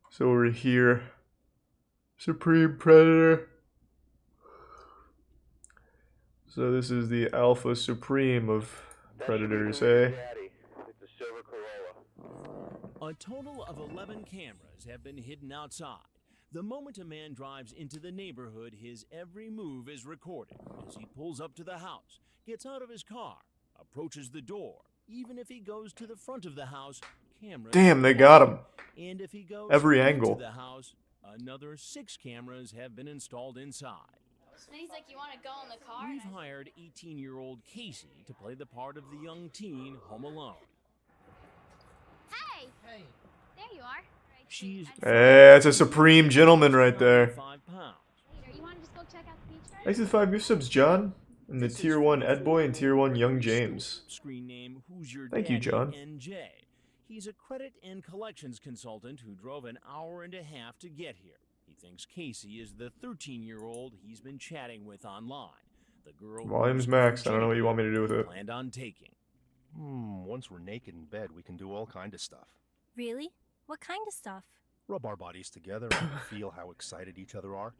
So we're here. Supreme Predator. So this is the Alpha Supreme of Predators, eh? A total of 11 cameras have been hidden outside. The moment a man drives into the neighborhood, his every move is recorded as he pulls up to the house, gets out of his car, approaches the door. Even if he goes to the front of the house, cameras. Damn, they got him. And if he goes every into angle. the house, another 6 cameras have been installed inside. And he's like, "You want to go in the car?" We've hired 18-year-old Casey to play the part of the young teen home alone. Hey! Hey. There you are. She's that's a supreme gentleman right there. 5 pounds. You want to just go check out the beach? Thanks for the 5 gift subs, John. And the Tier 1 Ed Boy and Tier 1 Young James. Screen name Who's Your Thank you, Daddy, John. NJ. He's a credit and collections consultant who drove an hour and a half to get here. He thinks Casey is the 13-year-old he's been chatting with online. The girl Volume's maxed. I don't know what you want me to do with it. Planned on taking. Once we're naked in bed, we can do all kind of stuff. Really? What kind of stuff? Rub our bodies together and feel how excited each other are.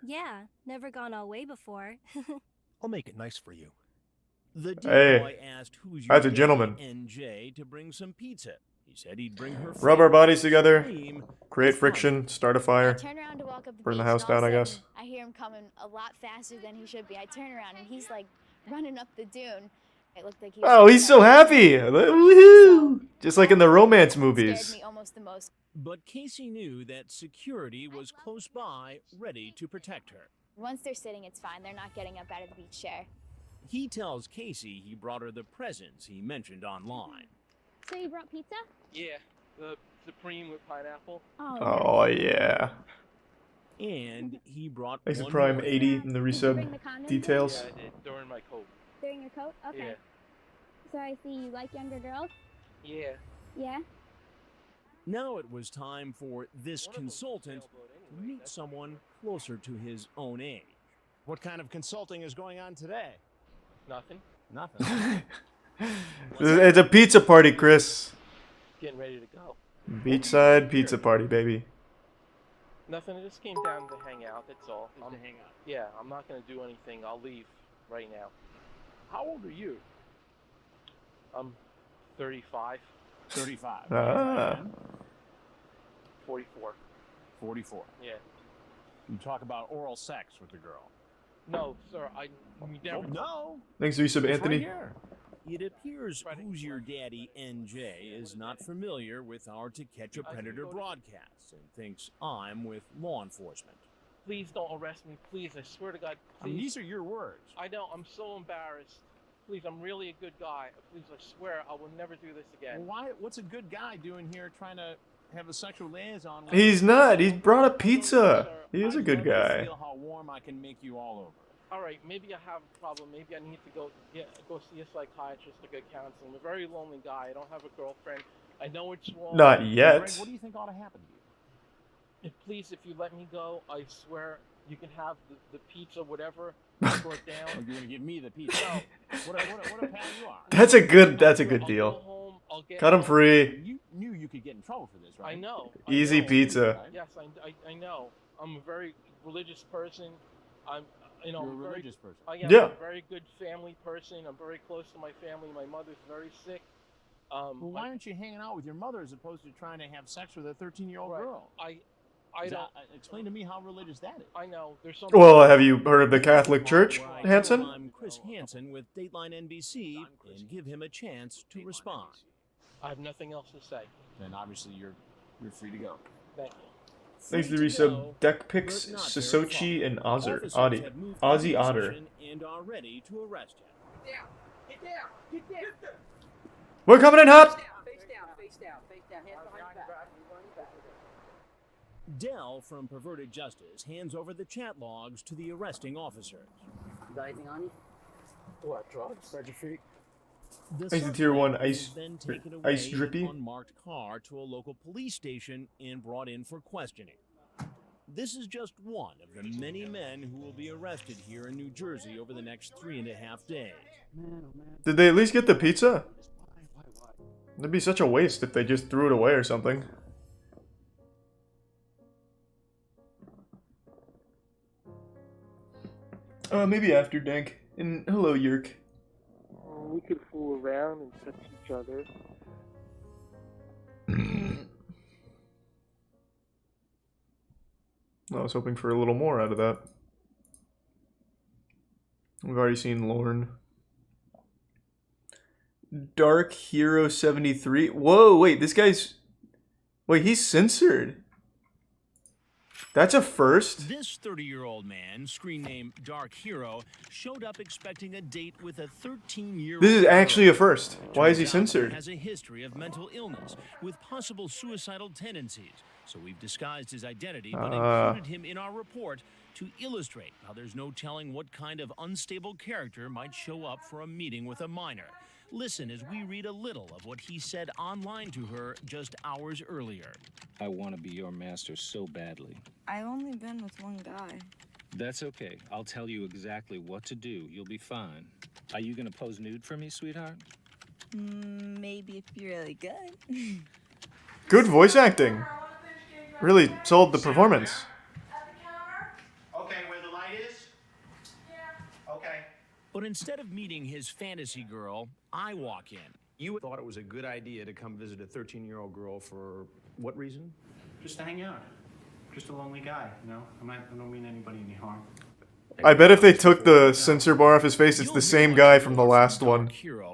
Yeah, never gone all way before. I'll make it nice for you. The Hey, boy asked Who's Your that's a Daddy, gentleman. NJ, to bring some pizza. He said he'd bring her Rub our bodies together, cream. create friction, start a fire, I turn around to walk up the burn the beach, house and all down, of I a guess. sudden, I hear him coming a lot faster than he should be. I turn around and he's like running up the dune. It looked like he was Oh, he's so happy! Woohoo! Just like in the romance movies. Scared me almost the most. But Casey knew that security was close by, ready to protect her. Once they're sitting, it's fine. They're not getting up out of the beach chair. He tells Casey he brought her the presents he mentioned online. So you brought pizza? Yeah, the Supreme with pineapple. Oh, yeah. And he brought Thanks for one Prime more. 80 in the Did you resub bring the condoms details. Yeah, I did during my coat. During your coat? Okay. Yeah. So I see you like younger girls? Yeah. Yeah? Now it was time for this consultant to meet someone closer to his own age. What kind of consulting is going on today? Nothing. Nothing. It's a pizza party, Chris. Getting ready to go. Beachside pizza party, baby. Nothing. I just came down to hang out. That's all. To hang out. Yeah, I'm not gonna do anything. I'll leave right now. How old are you? I'm 35, 35. Ah. 44. 44. Yeah. You talk about oral sex with the girl. No, sir. We never. No. Thanks for resub, It's Anthony. Right here. It appears Who's Your Daddy, NJ, is not familiar with our To Catch a Predator broadcasts and thinks I'm with law enforcement. Please don't arrest me. Please, I swear to God. I mean, Please. these are your words. I know. I'm so embarrassed. Please, I'm really a good guy. Please, I swear, I will never do this Well, again. why? What's a good guy doing here trying to have a sexual liaison with He's not. He brought a pizza. He is a good I guy. feel how warm I can make you all over. All right, maybe I have a problem. Maybe I need to go see a psychiatrist to get counseling. I'm a very lonely guy. I don't have a girlfriend. I know it's wrong. Not Greg, yet. what do you think ought to happen to you? Please, if you let me go, I swear you can have the pizza, whatever. Brought Or down. you're gonna give me the pizza? what a pal you are. That's a good I'll go deal. home, I'll get Cut him home. free. You knew you could get in trouble for this, right? I know. Easy know. pizza. Yes, I know. I'm a very religious person. I'm, You're a very, religious person. Yeah. I'm a very good family person. I'm very close to my family. My mother's very sick. Well, why aren't you hanging out with your mother as opposed to trying to have sex with a 13-year-old girl? I don't. Explain to me how religious that is. I know. There's some. Well, have you heard of the Catholic Church, Well, Hanson? I'm Chris Hansen with Dateline NBC and give him a chance to respond. I have nothing else to say. Then obviously you're free to go. Thank you. Thanks to the Free to resub, go, Deck Picks, but not Sosochi, very and far. Ozzy. Officers Ozzy. have moved Ozzy into Otter. position and are ready to arrest him. Get down! Get down! Get down! We're coming in hot! Face down, face down, face down, hands behind your back. Dell from Perverted Justice hands over the chat logs to the arresting officers. You got anything on you? What, drugs? Spread your feet. The Thanks to Tier 1 suspect Ice- is then taken Ice away Drippy. in an unmarked car to a local police station and brought in for questioning. This is just one of the many men who will be arrested here in New Jersey over the next 3.5 days. Man, oh man. Did they at least get the pizza? It'd be such a waste if they just threw it away or something. Maybe after Dank. And hello, Yerk. We could fool around and touch each other. I was hoping for a little more out of that. We've already seen Lorne. Dark Hero 73. Whoa, wait, this guy's... Wait, he's censored. That's a first? This 30-year-old man, screen name Dark Hero, showed up expecting a date with a 13-year-old. This is actually a first. Why is he Turns out censored? Has a history of mental illness with possible suicidal tendencies. So we've disguised his identity, but included him in our report to illustrate how there's no telling what kind of unstable character might show up for a meeting with a minor. Listen as we read a little of what he said online to her just hours earlier. I want to be your master so badly. I've only been with one guy. That's okay. I'll tell you exactly what to do. You'll be fine. Are you going to pose nude for me, sweetheart? Maybe if you're really good. Good voice acting. Really sold the performance. Okay, where the light is? Yeah. Okay. But instead of meeting his fantasy girl, I walk in. You thought it was a good idea to come visit a 13-year-old girl for what reason? Just to hang out. Just a lonely guy, you know? I don't mean anybody any harm. I bet if they took the censor bar off his face, it's the same guy from the last one.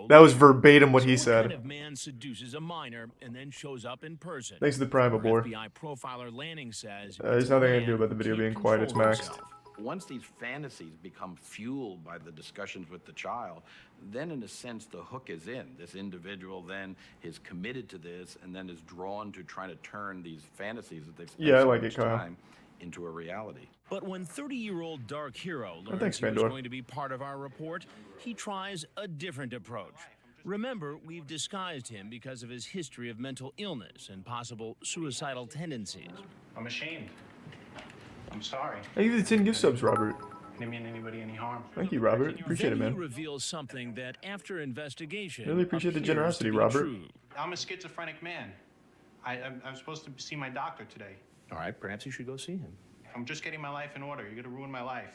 That was verbatim what he What kind said. of man seduces a minor and then shows up in person? Thanks to the Prime Abor. FBI profiler Lanning says There's nothing I can do about the video being quiet, it's maxed. Once these fantasies become fueled by the discussions with the child, then in a sense the hook is in. This individual then is committed to this and then is drawn to trying to turn these fantasies that they've spent Yeah, I so like much it, Kyle. time into a reality. But when 30-year-old Dark Hero learns thanks, he was Pandora. going to be part of our report, he tries a different approach. Remember, we've disguised him because of his history of mental illness and possible suicidal tendencies. I'm ashamed. I'm sorry. Thank you for the 10 gift subs, Robert. I didn't mean anybody any harm. Thank you, Robert. Appreciate it, Then he man. reveals something that, after investigation, Really appreciate the appears generosity, to be Robert. true. I'm a schizophrenic man. I'm supposed to see my doctor today. All right, perhaps you should go see him. I'm just getting my life in order. You're gonna ruin my life.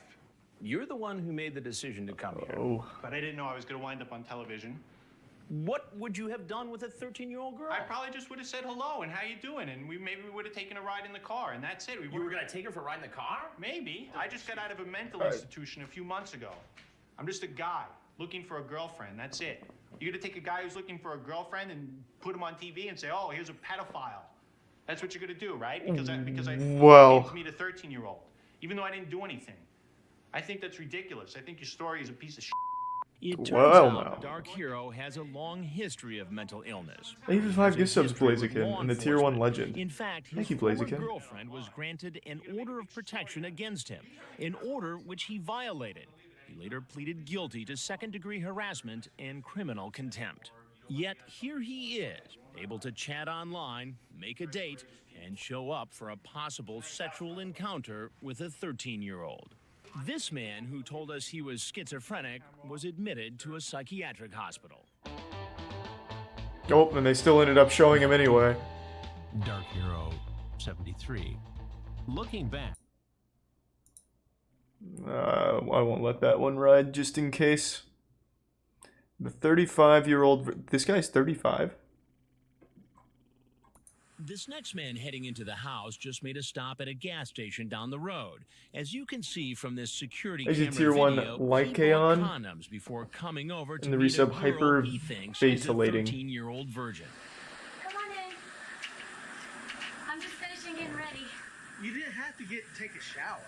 You're the one who made the decision to come here. Oh. But I didn't know I was gonna wind up on television. What would you have done with a 13-year-old girl? I probably just would have said hello and how you doing, and maybe we would have taken a ride in the car, and that's it. You were going to take her for a ride in the car? Maybe. I just got out of a mental institution a few months ago. I'm just a guy looking for a girlfriend. That's it. You're gonna take a guy who's looking for a girlfriend and put him on TV and say, "Oh, here's a pedophile." That's what you're gonna do, right? Because I Well. came to meet a 13-year-old, even though I didn't do anything. I think that's ridiculous. I think your story is a piece of shit. It turns Well, out now. Dark Hero has a long history of mental illness. Thank you for 5 gift subs, History with Blaziken, law and the Tier 1 enforcement. legend. In fact, his Thank you, former Blaziken. girlfriend was granted an order of protection against him, an order which he violated. He later pleaded guilty to second-degree harassment and criminal contempt. Yet here he is, able to chat online, make a date, and show up for a possible sexual encounter with a 13-year-old. This man, who told us he was schizophrenic, was admitted to a psychiatric hospital. Oh, and they still ended up showing him anyway. Dark Hero 73. Looking back. I won't let that one ride just in case. The 35-year-old... This guy's 35? This next man heading into the house just made a stop at a gas station down the road. As you can see from this security Is camera it Tier 1 video, he Lycaon? bought condoms before coming over to And the meet a resub girl he thinks is a hyperventilating. 13-year-old virgin. Come on in. I'm just finishing getting ready. You didn't have to take a shower.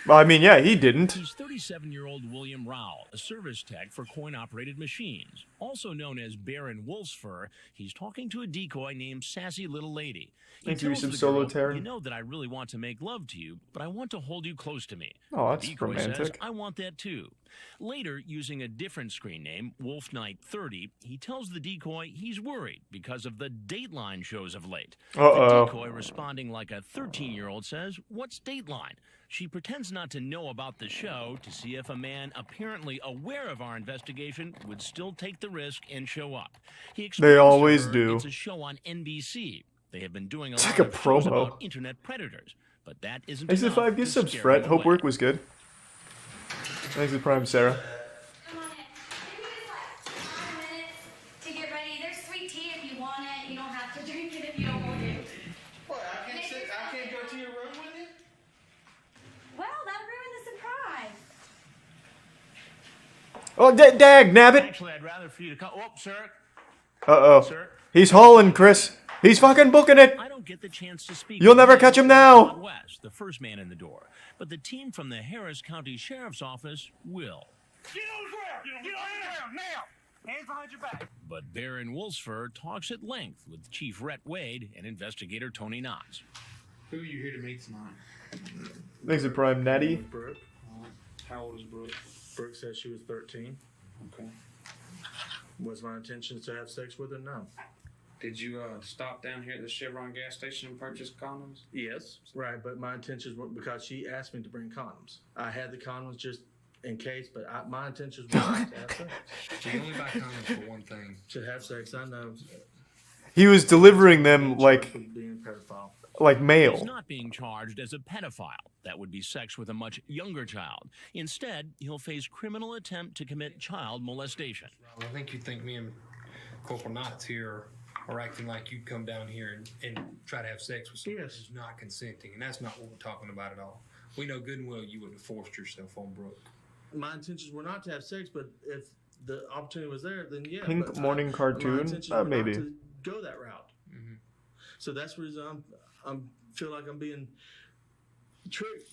Well, I mean, yeah, he didn't. He's 37-year-old William Rowell, a service tech for coin-operated machines. Also known as Baron Wolfsfur, he's talking to a decoy named Sassy Little Lady. He Thank you, tells some the solo girl, Terran. "You know that I really want to make love to you, but I want to hold you close to me." Oh, that's The decoy says, romantic. "I want that too." Later, using a different screen name, Wolf Knight 30, he tells the decoy he's worried because of the Dateline shows of late. Uh-oh. The decoy, responding like a 13-year-old, says, "What's Dateline?" She pretends not to know about the show to see if a man apparently aware of our investigation would still take the risk and show up. He explains to always her do. It's a show on NBC. They have been doing a It's lot like a of shows promo. about internet predators, but that isn't Thanks for the enough 5 gift to subs, scare Fred. him Hope away. work was good. Thanks for Prime, Sarah. Come on in. Give me just like 5 minutes to get ready. There's sweet tea if you want it. You don't have to drink it if you don't want to. What? I can't go to your room with you? Well, that ruined the surprise. Oh, dag, nabbit! Actually, I'd rather for you to come. Oh, sir. Uh-oh. Sir. He's hauling, Chris. He's fucking booking it. I don't get the chance to speak. You'll never catch him now. West, the first man in the door, but the team from the Harris County Sheriff's Office will. Get on the ground! Get on the ground now! Hands behind your back. But Baron Wolfsford talks at length with Chief Rhett Wade and investigator Tony Knox. Who are you here to meet tonight? Thanks for Prime, Natty. Brooke. How old is Brooke? Brooke said she was 13. Okay. Was my intention to have sex with her? No. Did you stop down here at the Chevron gas station and purchase condoms? Yes. Right, but my intentions were because she asked me to bring condoms. I had the condoms just in case, but my intentions were not to have sex. You only buy condoms for one thing. To have sex, I know. He was delivering them like Being a pedophile. like He's mail. not being charged as a pedophile. That would be sex with a much younger child. Instead, he'll face criminal attempt to commit child molestation. I think you think me and Corporal Knotts here are acting like you'd come down here and try to have sex with someone who's not consenting, and that's not what we're talking about at all. We know good and well you wouldn't have forced yourself on Brooke. My intentions were not to have sex, but if the opportunity was there, then yeah. Pink but morning my cartoon? intentions were Maybe. not to go that route. Mm-hmm. So that's the reason I'm feel like I'm being tricked.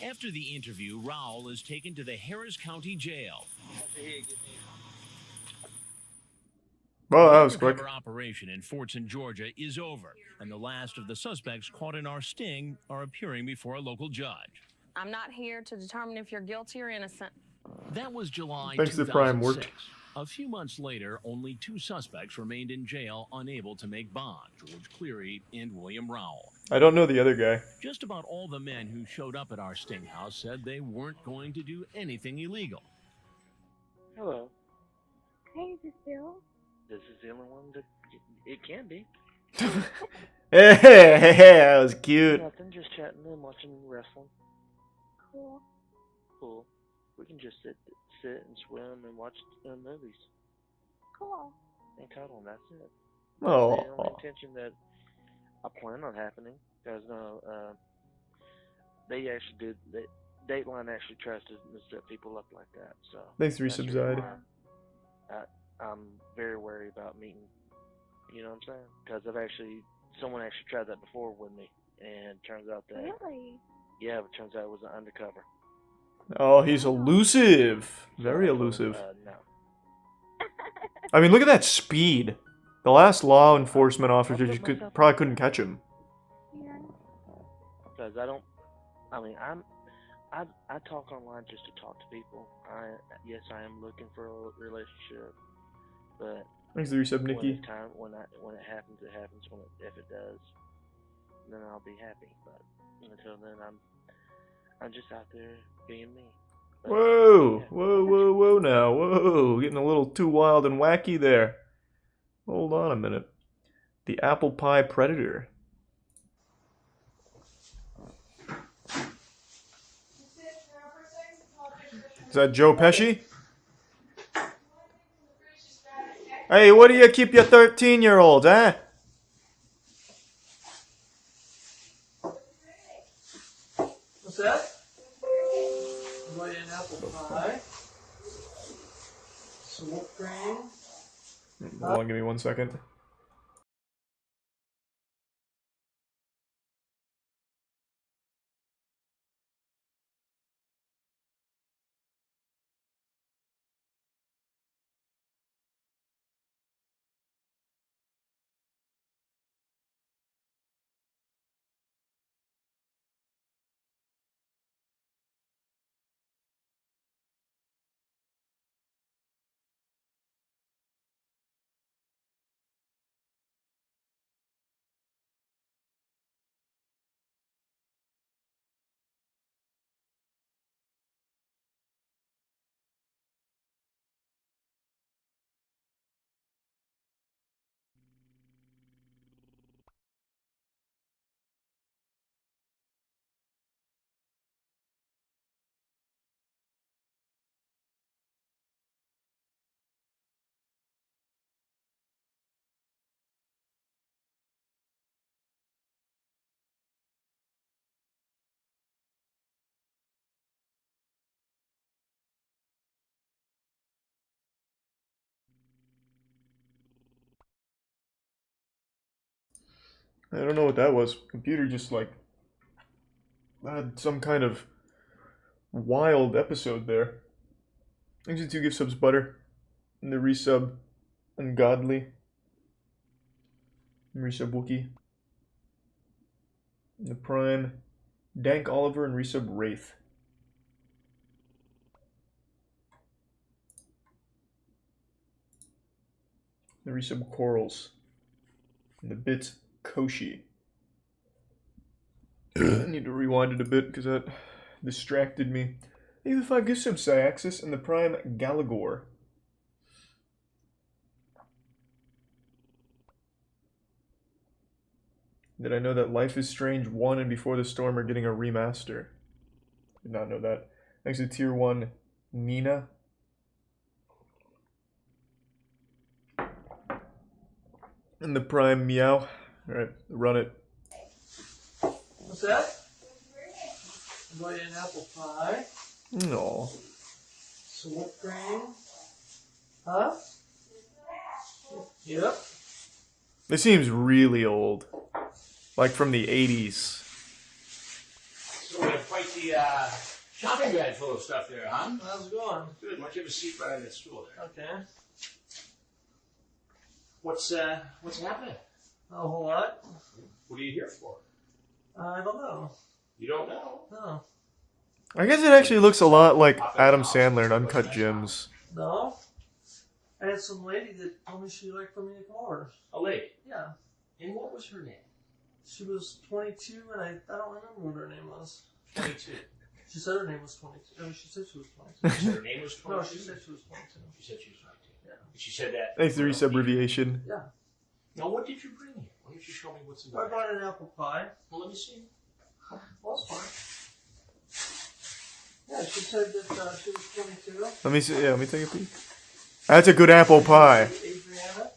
After the interview, Rowell is taken to the Harris County Jail. Well, that was quick. The operation in Fortson, Georgia is over, and the last of the suspects caught in our sting are appearing before a local judge. I'm not here to determine if you're guilty or innocent. That was July Thanks to 2006. Prime worked. A few months later, only 2 suspects remained in jail unable to make bond, George Cleary and William Rowell. I don't know the other guy. Just about all the men who showed up at our sting house said they weren't going to do anything illegal. Hello. Hey, is this Bill? This is the only one that it can be. Hey, that was cute. Nothing, just chatting and watching wrestling. Cool. Cool. We can just sit and swim and watch movies. Cool. And cuddle, and that's it. Oh. The only intention that I plan on happening, because they actually did. Dateline actually tries to set people up like that. So. Thanks for that's resubside. I'm very wary about meeting. You know what I'm saying? Because someone actually tried that before with me, and it turns out that. Really? Yeah, but it turns out it was an undercover. Oh, he's elusive. Very elusive. No. I mean, look at that speed. The last law enforcement officer just probably couldn't catch him. Yeah. Because I talk online just to talk to people. Yes, I am looking for a relationship, but Thanks for the resub, Nikki. when it happens, it happens. If it does, then I'll be happy. But until then, I'm just out there being me. But, Whoa, yeah. whoa now, whoa. Getting a little too wild and wacky there. Hold on a minute. The Apple Pie Predator. Is that Joe Pesci? Hey, what do you keep your 13-year-old, eh? What's that? An apple pie. Some whipped cream. Hold on, give me 1 second. I don't know what that was. Computer just like had some kind of wild episode there. Thanks to 2 gift subs, Butter. And the resub, Ungodly. And resub, Wookie. And the Prime, Dank Oliver, and resub, Wraith. The resub, Corals. And the bits, Koshi. I need to rewind it a bit because that distracted me. Thank you for the 5 gift subs, Syaxis, and the Prime, Galagor. Did I know that Life is Strange 1 and Before the Storm are getting a remaster? Did not know that. Thanks to Tier 1, Nina. And the Prime, Meow. Alright, run it. What's that? I'm going to an apple pie. No. Some whipped cream. Huh? Yep. This seems really old. Like from the 80s. So we have quite the shopping bag full of stuff there, huh? How's it going? Good. Why don't you have a seat right on that stool there? Okay. What's happening? Not a whole lot. What are you here for? I don't know. You don't know? No. I guess it actually looks a lot like Adam Sandler in Uncut Gems. No. I had some lady that told me she'd like for me to come over. A lady? Yeah. And what was her name? She was 22, and I don't remember what her name was. 22. She said her name was 22. I mean, she said she was 22. She said her name was 22? No, she said she was 22. She said she was 22. Yeah. She said that. Thanks to resub abbreviation. Yeah. Now, what did you bring here? Why don't you show me what's in I there? brought an apple pie. Well, let me see. Well, that's fine. Yeah, she said that she was 22. Let me see. Yeah, let me take a peek. That's a good apple pie. Adriana.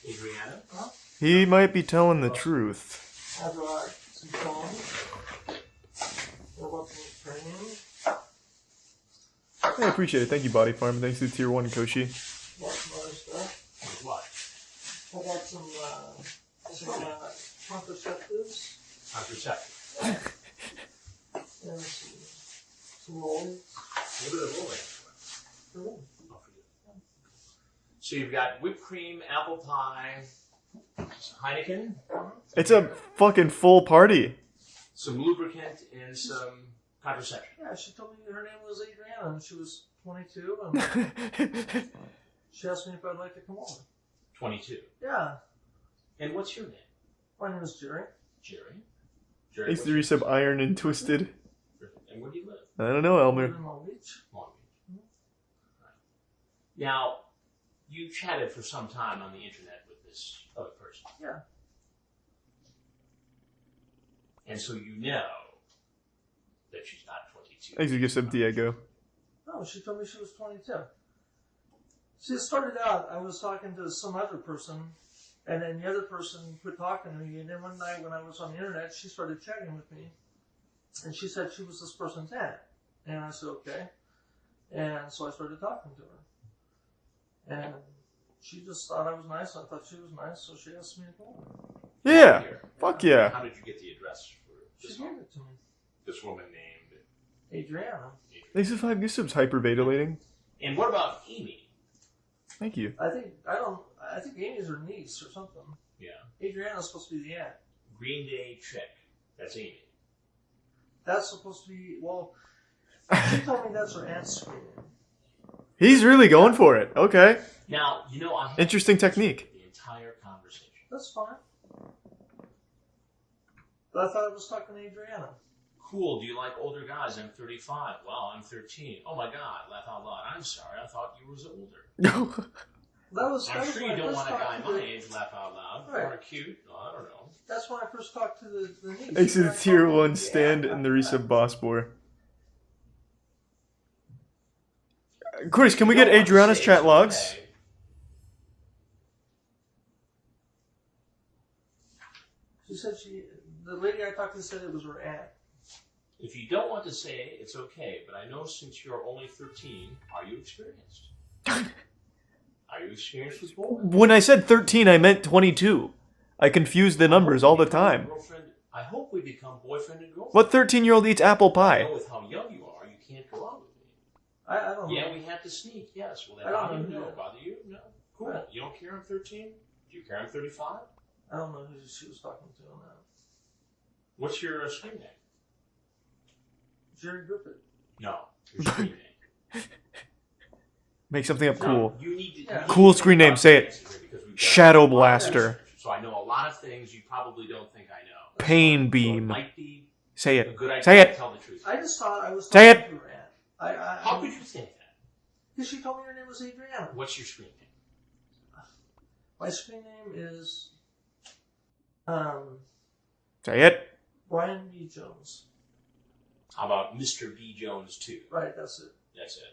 Adriana? Huh? He might be telling the truth. I brought some corn. I brought some cream. I appreciate it. Thank you, Body Farm. Thanks to Tier 1, Koshi. Brought some other stuff. What? I got some contraceptives. Contraceptive. And some rolls. What are the rolling? For me. Oh, for you. So you've got whipped cream, apple pie, Heineken, It's a fucking full party. some lubricant, and some contraception. Yeah, she told me her name was Adriana, and she was 22, and she asked me if I'd like to come over. 22. Yeah. And what's your name? My name is Jerry. Jerry? Jerry, Thanks to what's resub Iron and Twisted. and where do you live? I don't know, I live Elmer. in Long Beach. Long Beach. Right. Now, you chatted for some time on the internet with this other person. Yeah. And so you know that she's not 22. Thanks to resub Diego. No, she told me she was 22. See, it started out, I was talking to some other person, and then the other person quit talking to me, and then one night when I was on the internet, she started chatting with me, and she said she was this person's aunt. And I said, okay. And so I started talking to her. And she just thought I was nice, I thought she was nice, so she asked me to go over. Yeah. Fuck yeah. How did you get the address for She this gave woman? it to me. This woman named... Adriana. Thanks to 5 gift subs, hyperventilating. And what about Amy? Thank you. I think Amy's her niece or something. Yeah. Adriana's supposed to be the aunt. Green Day Chick. That's Amy. That's supposed to be, well, she told me that's her aunt's screen. He's really going for it. Okay. Now, you know, I Interesting technique. the entire conversation. That's fine. But I thought I was talking to Adriana. Cool. Do you like older guys? I'm 35. Well, I'm 13. Oh my God. Laugh out loud. I'm sorry. I thought you was older. I'm sure you don't want a guy my age. Laugh out loud. Right. Or cute. No, I don't know. That's when I first talked to the niece. Thanks to the Tier 1 stand and the resub Boss Boy. Chris, can we get Adriana's chat logs? She said the lady I talked to said it was her aunt. If you don't want to say, it's okay. But I know since you're only 13, are you experienced? Are you experienced with bowling? When I said 13, I meant 22. I confuse the numbers all the time. I hope we become boyfriend and girlfriend. What 13-year-old eats apple I know pie? with how young you are, you can't go out with me. I don't know. Yeah, we have to sneak, yes. Will that I don't bother you? know. No. Bother you? No. Cool. Right. You don't care I'm 13? Do you care I'm 35? I don't know who she was talking to on that. What's your screen name? Jerry Griffith. No, your screen name. Make something up cool. You need to, Cool screen name. Say it. Shadow Blaster. So I know a lot of things you probably don't think I know. Pain So Beam. it might be Say a it. good idea Say to it. tell the truth. I just thought I was Say talking it. to her aunt. How could you say that? Because she told me her name was Adriana. What's your screen name? My screen name is Say it. Brian B. Jones. How about Mr. B. Jones 2? Right, that's it. That's it.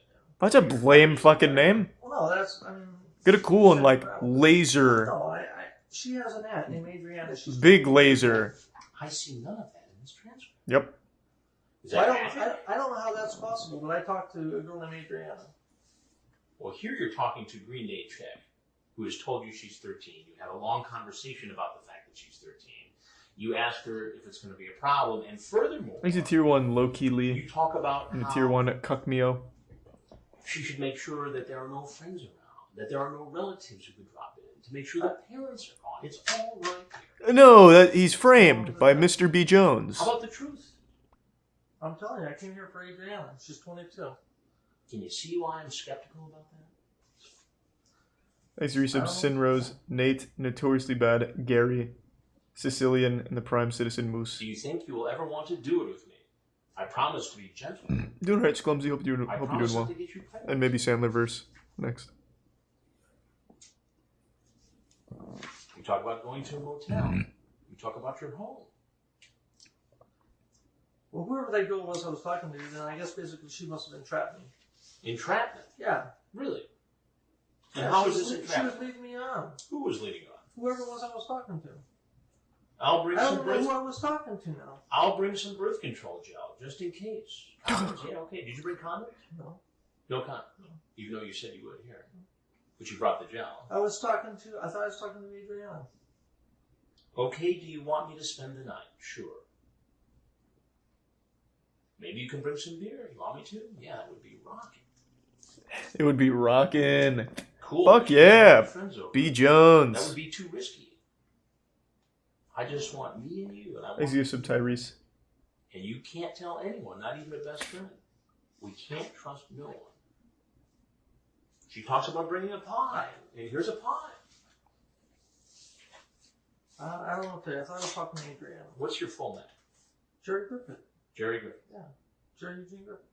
That's a lame fucking name. Well, no, that's, I mean... Get a cool one like Laser. No, she has an aunt named Adriana. She's Big Laser. I see none of that in this transcript. Yep. Is I that don't know how that's possible, but I talked to a girl named Adriana. Well, here you're talking to Green Day Chick, who has told you she's 13. You had a long conversation about the fact that she's 13. You asked her if it's going to be a problem, and furthermore, He's a tier 1 low-key you Lee. talk about And a how tier 1 Cuck Mio. she should make sure that there are no friends around, that there are no relatives who could drop in, to make sure that parents are gone. It's all right. No, he's framed by Mr. B. Jones. How about the truth? I'm telling you, I came here for Adriana. She's 22. Can you see why I'm skeptical about that? Thanks to resub Sinrose, Nate, Notoriously Bad, Gary, Sicilian, and the Prime Citizen Moose. Do you think you will ever want to do it with me? I promise to be gentle. Doing alright, Clumsy. Hope you're I doing promise well. not to get you pregnant. And maybe Sandlerverse next. We talk about going to a motel. We talk about your home. Well, whoever that girl was I was talking to, then I guess basically she must have entrapped me. Entrapment? Yeah. Really? And Yeah, how she is this was entrapment? leading me on. Who was leading on? Whoever it was I was talking to. I'll bring I some don't know birth. who I was talking to now. I'll bring some birth control gel just in case. Condoms, yeah, okay. Did you bring condoms? No. No condoms. Even though you said you would here, but you brought the gel. I thought I was talking to Adriana. Okay. Do you want me to spend the night? Sure. Maybe you can bring some beer. You want me to? Yeah, that would be rocking. It would be rockin'. Cool. Fuck man. yeah. Friends over. B. That Jones. would be too risky. I just want me and you, and I want Thanks to resub Tyrese. And you can't tell anyone, not even a best friend. We can't trust no one. She talks about bringing a pie, and here's a pie. I don't know what to say. I thought I was talking to Adriana. What's your full name? Jerry Griffith. Jerry Griffin. Yeah. Jerry Eugene Griffith.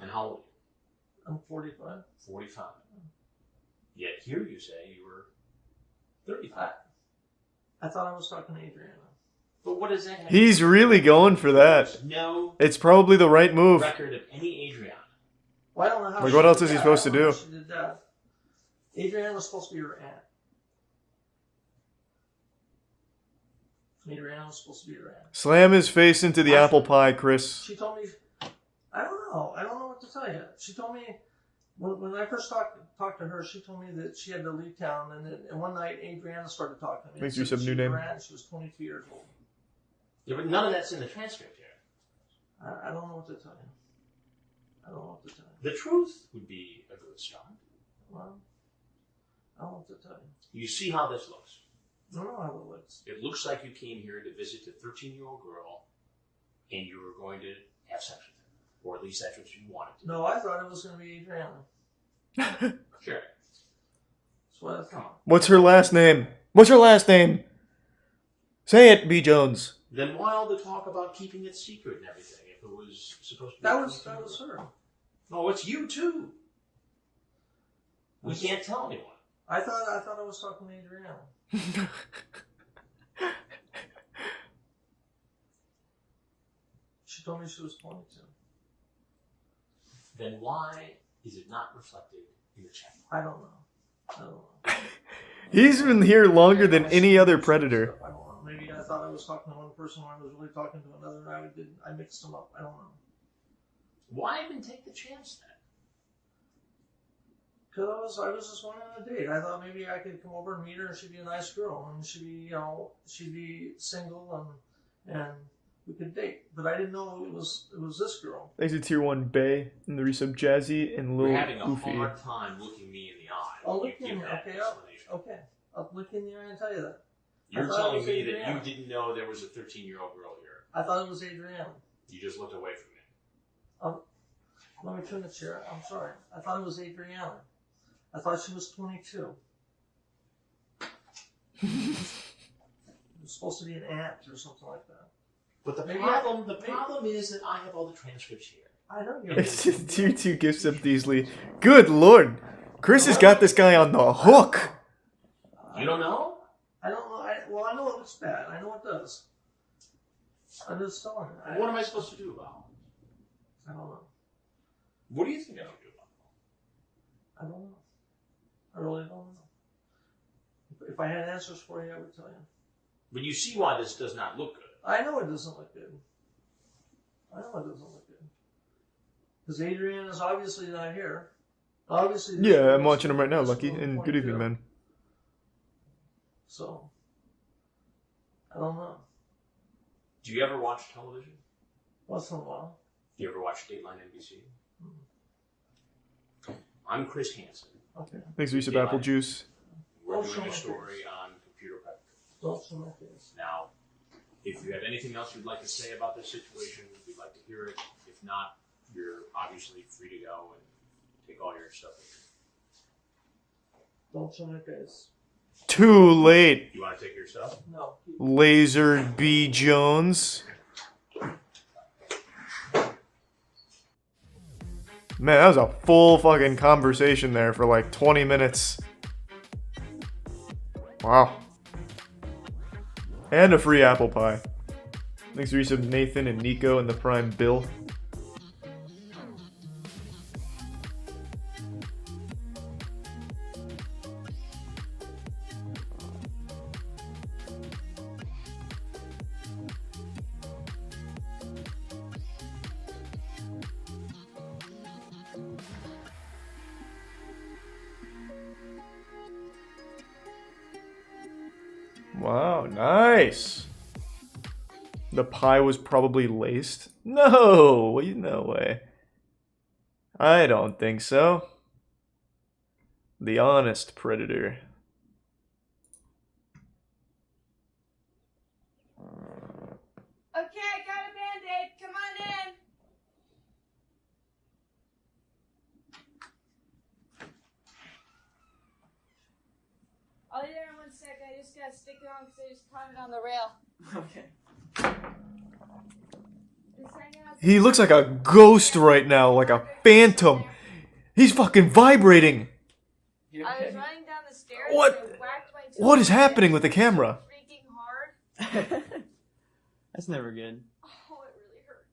And how old are I'm 45. you? 45. Yet here you say you were 35. I thought I was talking to Adriana. But what does that have? He's really going for that. No It's probably the right move. record of any Adriana. Well, I don't know how. Like, she what else did is he that. supposed I to don't know do? how she did that. Adriana was supposed to be her aunt. Adriana was supposed to be her aunt. Slam his face into the apple pie, Chris. She told me, I don't know what to tell you. She told me, when I first talked to her, she told me that she had to leave town, and one night Adriana started talking to me. Makes and you said some she new was name. her aunt, she was 22 years old. Yeah, but none of that's in the transcript here. I don't know what to tell you. I don't know what to tell you. The truth would be a good start. Well, I don't know what to tell you. You see how this looks. I don't know how it looks. It looks like you came here to visit a 13-year-old girl, and you were going to have sex with her. Or at least that's what you wanted to. No, I thought it was going to be Adriana. Sure. That's what I thought. What's her last name? What's her last name? Say it, B. Jones. Then why all the talk about keeping it secret and everything if it was supposed to be... That was her. No, it's you too. We can't tell anyone. I thought I was talking to Adriana. She told me she was 22. Then why is it not reflected in the chat? I don't know. He's been here longer than any other Predator. I don't know. Maybe I thought I was talking to one person when I was really talking to another, and I mixed them up. I don't know. Why even take the chance then? Because I was just wanting a date. I thought maybe I could come over and meet her, and she'd be a nice girl, and she'd be, she'd be single, and we could date. But I didn't know it was this girl. Thanks to Tier 1 Bay and the resub Jazzy and Lil You're having a Goofy. hard time looking me in the eye. I'll when look you in give the that explanation. okay. I'll look in the eye and tell you that. You're telling me that you didn't know there was a 13-year-old girl here. I thought it was Adriana. You just looked away from me. Let me turn the chair. I'm sorry. I thought it was Adriana. I thought she was 22. It was supposed to be an aunt or something like that. But the Maybe problem is that I have all the transcripts here. I know you. Tier 2 gift sub Deasley. Good lord. Chris has got this guy on the hook. You don't know? I don't know. Well, I know it looks bad. I know it does. I'm just telling you. What am I supposed to do about it? I don't know. What do you think I should do about I don't know. I really don't know. If I had answers for you, I would tell you. But you see why this does not look good. I know it doesn't look good. I know it doesn't look good. Because Adrian is obviously not here. Obviously. Yeah, I'm watching him right now, Lucky. And good evening, man. So, I don't know. Do you ever watch television? Once in a while. Do you ever watch Dateline NBC? I'm Chris Hansen. Okay. Thanks, resub Apple Juice. We're doing a story on computer predators. Don't show my face. Now, if you have anything else you'd like to say about this situation, we'd like to hear it. If not, you're obviously free to go and take all your stuff with you. Don't show my face. Too late. You want to take your stuff? No. Laser B. Jones. Man, that was a full fucking conversation there for like 20 minutes. Wow. And a free apple pie. Thanks to resub Nathan and Nico and the Prime Bill. Wow, nice. The pie was probably laced? No, no way. I don't think so. The honest predator. Okay, I got a Band-Aid. Come on in. I'll be there in 1 sec. I just gotta stick it on because I just caught it on the rail. Okay. He looks like a ghost right now, like a phantom. He's fucking vibrating. I was running down the stairs. What? And I whacked my toe What is on the happening edge with the camera? freaking hard. That's never good. Oh, it really hurt.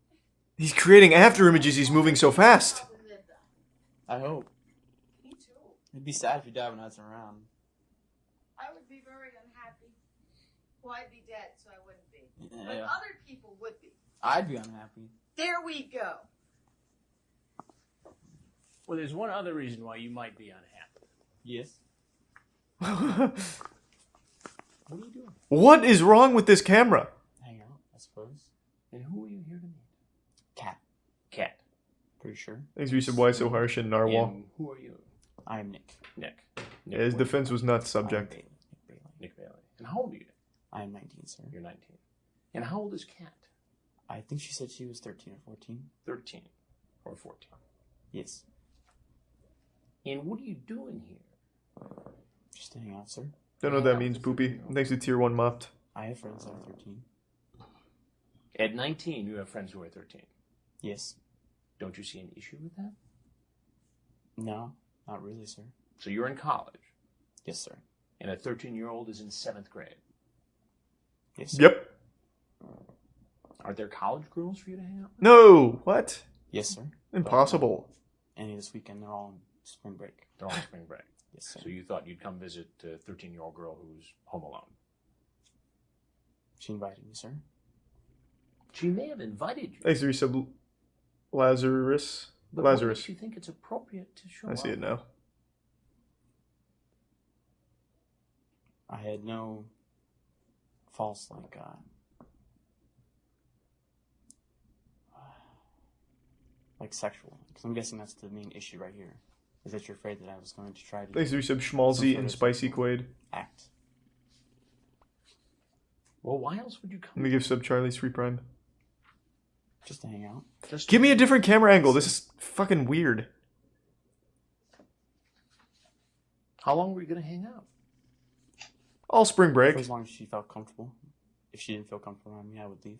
He's creating after images. He's moving so fast. I hope. Me too. It'd be sad if you died when I was around. I would be very unhappy. Well, I'd be dead, so I wouldn't be. Yeah. But other people would be. I'd be unhappy. There we go. Well, there's one other reason why you might be unhappy. Yes. What are you doing? What is wrong with this camera? Hang out, I suppose. And who are you here to meet? Cat. Cat. Pretty sure. Thanks, resub Why So Harsh and Narwhal. And who are you? I'm Nick. Nick. Yeah, his defense was not subject. Nick Bailey. And how old are you? I'm 19, sir. You're 19. And how old is Cat? I think she said she was 13 or 14. 13 or 14. Yes. And what are you doing here? Just hanging out, sir. Don't know what that means, Poopy. Thanks to Tier 1 Mopped. I have friends that are 13. At 19, you have friends who are 13. Yes. Don't you see an issue with that? No, not really, sir. So you're in college. Yes, sir. And a 13-year-old is in 7th grade. Yes, sir. Yep. Are there college girls for you to hang out with? No! What? Yes, sir. Impossible. Any this weekend, they're all on spring break. They're all on spring break. Yes, sir. So you thought you'd come visit a 13-year-old girl who's home alone. She invited me, sir. She may have invited you. Thanks to resub Lazarus. But Lazarus. what makes you think it's appropriate to show I see up? it now. I had no false, like sexual. Because I'm guessing that's the main issue right here. Is that you're afraid that I was going to try to... Thanks to resub Schmalzy and Spicy Quaid. Act. Well, why else would you come? Let me give sub Charlie 3 Prime. Just to hang out. Give me a different camera angle. This is fucking weird. How long were you going to hang out? All spring break. For as long as she felt comfortable. If she didn't feel comfortable around me, I would leave.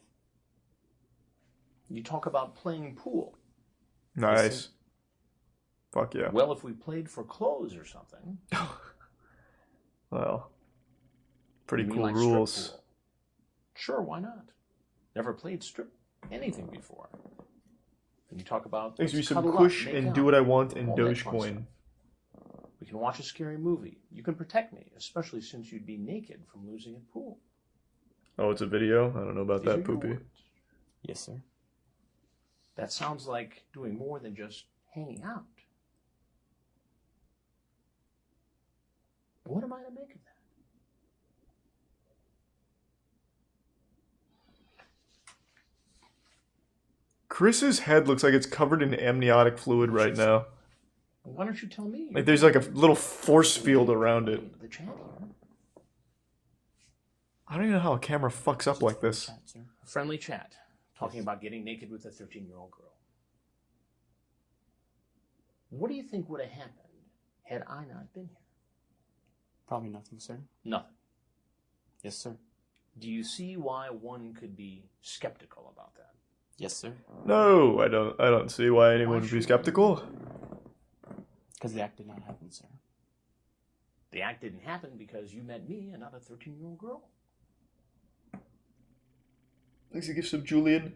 You talk about playing pool. Nice. Fuck yeah. Well, if we played for clothes or something. Well, pretty You mean cool like strip rules. pool? Sure, why not? Never played strip anything before. And you talk about Thanks to let's resub cuddle up, Kush make and out, Do What I Want and all that fun Dogecoin. stuff. We can watch a scary movie. You can protect me, especially since you'd be naked from losing at pool. Oh, it's a video? I don't know about These are that, your Poopy. words. Yes, sir. That sounds like doing more than just hanging out. What am I to make of that? Chris's head looks like it's covered in amniotic fluid right now. Why don't you tell me? Like there's like a little force field around it. The chat here. I don't even know how a camera fucks up like this. A friendly chat. Talking about getting naked with a 13-year-old girl. What do you think would have happened had I not been here? Probably nothing, sir. Nothing. Yes, sir. Do you see why one could be skeptical about that? Yes, sir. No, I don't see why anyone would be skeptical. Because the act did not happen, sir. The act didn't happen because you met me and not a 13-year-old girl. Thanks to gift sub Julian.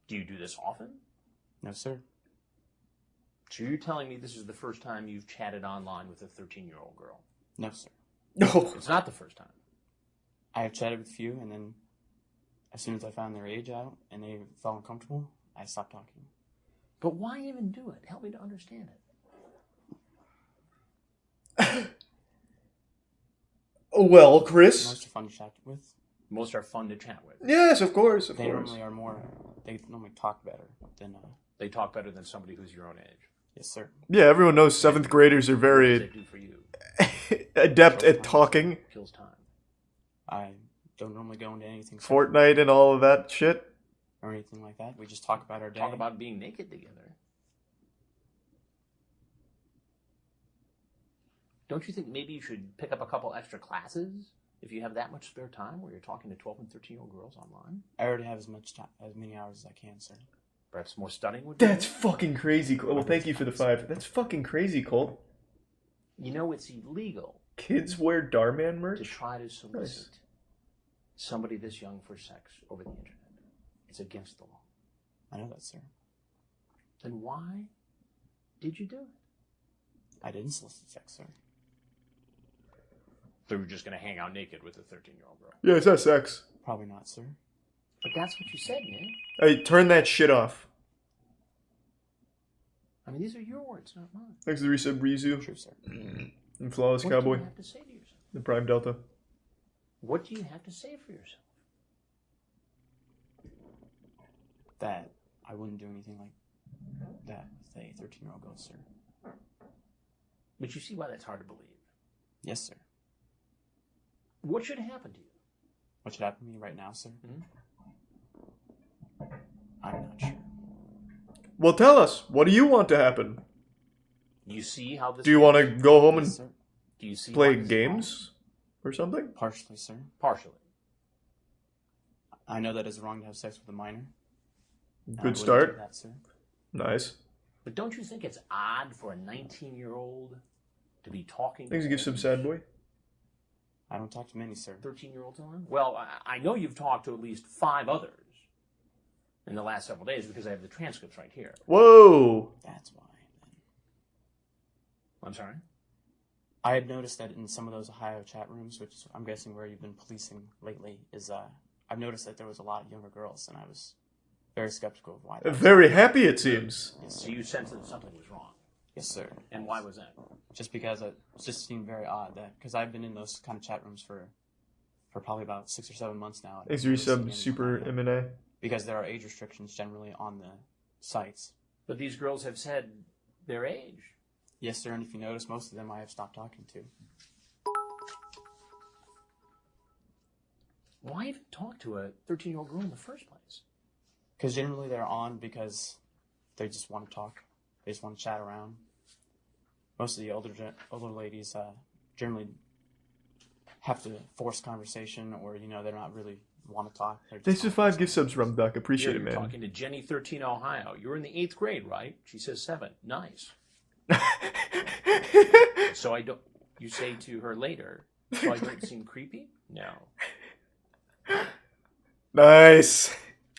Do you do this often? No, sir. So you're telling me this is the first time you've chatted online with a 13-year-old girl? No, sir. No. It's not the first time. I have chatted with a few, and then as soon as I found their age out and they felt uncomfortable, I stopped talking. But why even do it? Help me to understand it. Well, Chris. Most are fun to chat with. Most are fun to chat with. Yes, of course, of They course. normally are more. They normally talk better than. They talk better than somebody who's your own age. Yes, sir. Yeah, everyone knows 7th graders are What very does that do for you? adept at talking. Kills time. I don't normally go into anything. Fortnite and all of that shit. Or anything like that. We just talk about our day. Talk about being naked together. Don't you think maybe you should pick up a couple extra classes if you have that much spare time where you're talking to 12 and 13-year-old girls online? I already have as many hours as I can, sir. Perhaps more studying would be. That's fucking crazy. Well, thank you for the 5. That's fucking crazy, Colt. You know it's illegal Kids wear Darman merch? to try to solicit somebody this young for sex over the internet. It's against the law. I know that, sir. Then why did you do it? I didn't solicit sex, sir. So we're just going to hang out naked with a 13-year-old girl. Yeah, it's not sex. Probably not, sir. But that's what you said, man. Hey, turn that shit off. I mean, these are your words, not mine. Thanks to the resub Rizu. True, sir. And Flawless What Cowboy. do you have to say to yourself? The Prime Delta. What do you have to say for yourself? That I wouldn't do anything like that with a 13-year-old girl, sir. But you see why that's hard to believe. Yes, sir. What should happen to you? What should happen to me right now, sir? Hmm? I'm not sure. Well, tell us. What do you want to happen? You see how this... Do you want to go home and Yes, sir. Do you see play how this games or something? Partially, sir. Partially. I know that it's wrong to have sex with a minor. And I Good wouldn't start. do that, sir. Nice. But don't you think it's odd for a 19-year-old to be talking Thanks to to give some sad boy. I don't talk to many, sir. 13-year-olds on? Well, I know you've talked to at least 5 others in the last several days because I have the transcripts right here. Whoa. That's why. I'm sorry? I had noticed that in some of those Ohio chat rooms, which is, I'm guessing where you've been policing lately, is I've noticed that there was a lot of younger girls, and I was very skeptical of why. That was. Very happy, it seems. So you sensed that something was wrong? Yes, sir. And why was that? Just because it just seemed very odd that because I've been in those kind of chat rooms for probably about 6 or 7 months now. Thanks for resub, Super M&A. Because there are age restrictions generally on the sites. But these girls have said their age. Yes, sir. And if you notice, most of them I have stopped talking to. Why even talk to a 13-year-old girl in the first place? Because generally they're on because they just want to talk. They just want to chat around. Most of the older ladies generally have to force conversation, or they're not really want to talk. Thanks for 5 gift subs, Rum Duck. Appreciate it, man. You're talking to Jenny, 13, Ohio. You're in the 8th grade, right? She says 7. Nice. So I don't. You say to her later, so I don't seem creepy? No. Nice.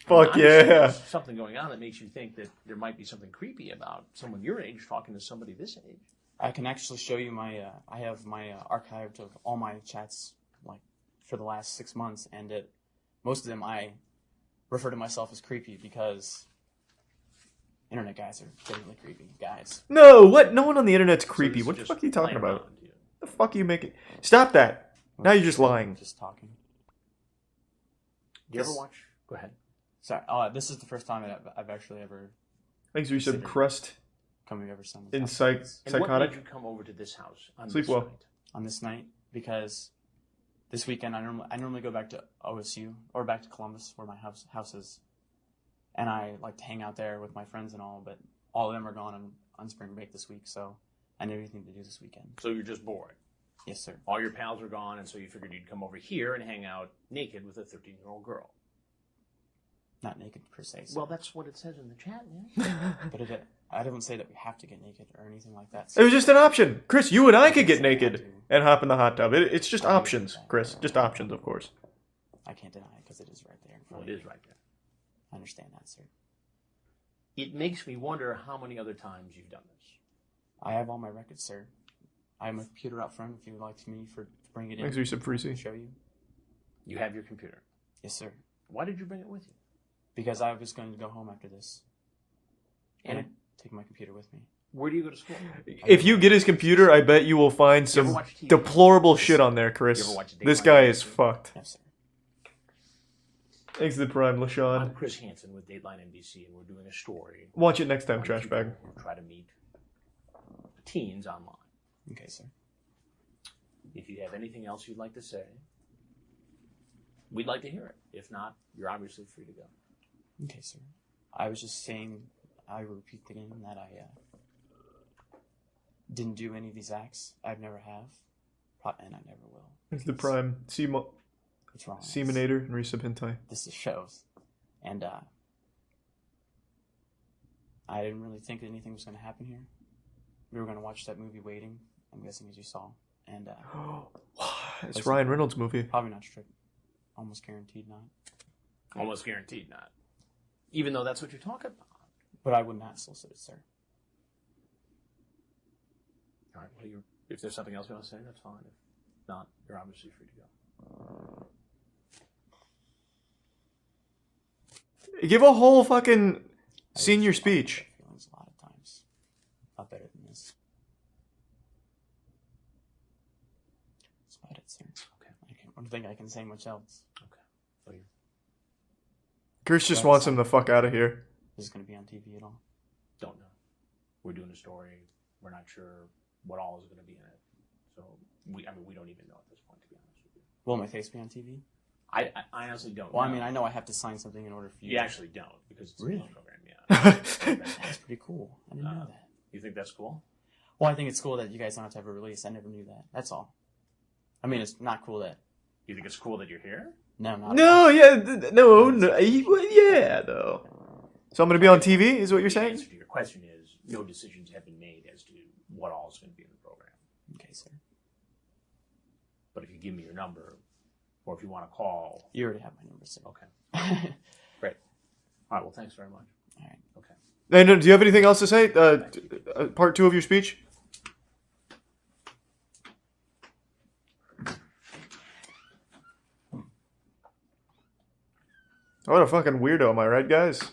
Fuck yeah. There's something going on that makes you think that there might be something creepy about someone your age talking to somebody this age. I can actually show you my. I have my archived of all my chats like for the last 6 months, and most of them I refer to myself as creepy because internet guys are generally creepy guys. No, what? No one on the internet's creepy. What the fuck are you talking about? The fuck are you making? Stop that. Now you're just lying. Just talking. Do you ever watch? Go ahead. Sorry. This is the first time that I've actually ever. Thanks for your sub, Crust. Coming over some. In And psychotic. what made you come over to this house on Sleep this well. night? On this night because this weekend I normally go back to OSU or back to Columbus where my house is, and I like to hang out there with my friends and all. But all of them are gone on spring break this week, so I have anything to do this weekend. So you're just bored. Yes, sir. All your pals are gone, and so you figured you'd come over here and hang out naked with a 13-year-old girl. Not naked per se. Sir. Well, that's what it says in the chat, man. But I don't say that we have to get naked or anything like that. It was just an option. Chris, you and I could get naked and hop in the hot tub. It's just options, Chris. Just options, of course. I can't deny it because it is right there. Well, it is right there. I understand that, sir. It makes me wonder how many other times you've done this. I have all my records, sir. I have my computer out front if you would like me to bring it in. Thanks for your sub, Freezy. Show you. You have your computer? Yes, sir. Why did you bring it with you? Because I was going to go home after this. And And take my computer with me. where do you go to school? If you get his computer, I bet you will find You ever some watch TV? deplorable shit on there, You Chris. ever watch This Dateline guy NBC? is fucked. Yes, sir. Thanks to the Prime, I'm LaShawn. Chris Hansen with Dateline NBC, and we're doing a story. Watch it next time, on trash people bag. who try to meet teens online. Okay, sir. If you have anything else you'd like to say, we'd like to hear it. If not, you're obviously free to go. Okay, sir. I was just saying, I repeat again that I didn't do any of these acts. I've never have, and I never will. Thanks to the Prime. What's wrong? Seminator and Resub Hentai. This is shows, and I didn't really think that anything was going to happen here. We were going to watch that movie Waiting, I'm guessing as you saw, and It's Ryan Reynolds' movie. Probably not strict. Almost guaranteed not. Almost guaranteed not. Even though that's what you're talking about. But I would not solicit it, sir. All right, well, if there's something else you want to say, that's fine. If not, you're obviously free to go. Give a whole fucking senior speech. Feelings a lot of times. Not better than this. That's about it, sir. Okay. I don't think I can say much else. Okay. So you're... Chris just wants him the fuck out of here. Is it going to be on TV at all? Don't know. We're doing a story. We're not sure what all is going to be in it. So, we don't even know at this point, to be honest with you. Will my face be on TV? I honestly don't Well, know. I mean, I know I have to sign something in order for you. You actually don't, because it's Really? a program, yeah. That's pretty cool. I didn't know that. You think that's cool? Well, I think it's cool that you guys don't have to have a release. I never knew that. That's all. I mean, it's not cool that... You think it's cool that you're here? No, not No, yeah, no, yeah, though. So I'm gonna be on TV, is what you're The saying? answer to your question is, no decisions have been made as to what all is going to be in the program. Okay, sir. But if you give me your number, or if you want to call... You already have my number, sir. Okay. Great. All right, well, thanks very much. All right. Okay. And do you have anything else to say? Part 2 of your speech? What a fucking weirdo, am I right, guys?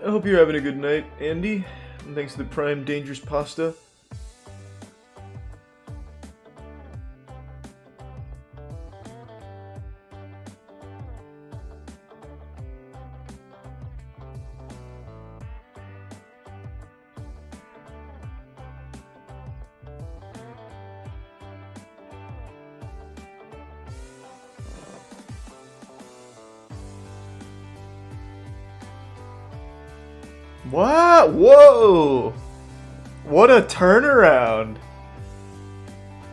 I hope you're having a good night, Andy. And thanks to the Prime Dangerous Pasta. What? Whoa! What a turnaround!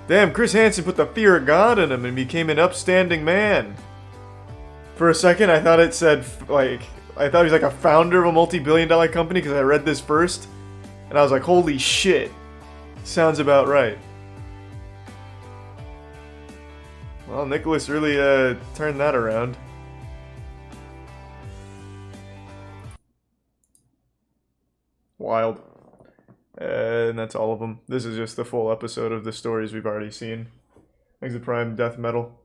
Damn, Chris Hansen put the fear of God in him and became an upstanding man. For a second, I thought it said, like, I thought he was like a founder of a multi-billion-dollar company because I read this first. And I was like, holy shit. Sounds about right. Well, Nicholas really turned that around. Wild. And that's all of them. This is just the full episode of the stories we've already seen. Thanks to Prime Death Metal.